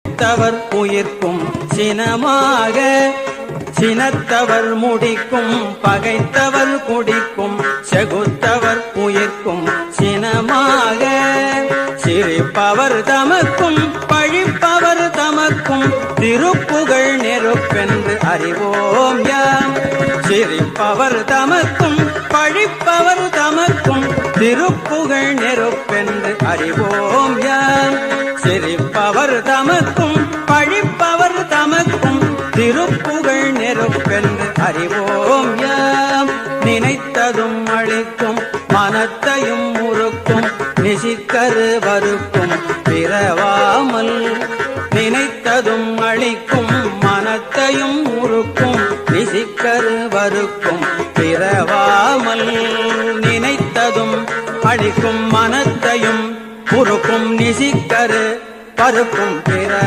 தவர் உயிர்க்கும் சினமாக சினத்தவர் முடிக்கும் பகைத்தவர் குடிக்கும் செகுத்தவர் உயிர்க்கும் சினமாக சிரிப்பவர் தமக்கும் பழிப்பவர் தமக்கும் திருப்புகழ் நெருப்பென்று அறிவோம் யாம். சிரிப்பவர் தமக்கும் பழிப்பவர் தமக்கும் திருப்புகழ் நெருப்பென்று அறிவோம் யாம். சிரிப்பவர் தமக்கும் பழிப்பவர் தமக்கும் திருப்புகழ் நெருப்பென்று அறிவோம் யாம். நினைத்ததும் அளிக்கும் மனத்தையும் முறுக்கும் நிசிக்கரு வருக்கும் பிறவாமல். நினைத்ததும் அளிக்கும் மனத்தையும் முறுக்கும் நிசிக்கரு வருக்கும் பிறவாமல். நினைத்ததும் அளிக்கும் மனத்தையும் முறுக்கும் நிசிக்கரு பருக்கும் பிற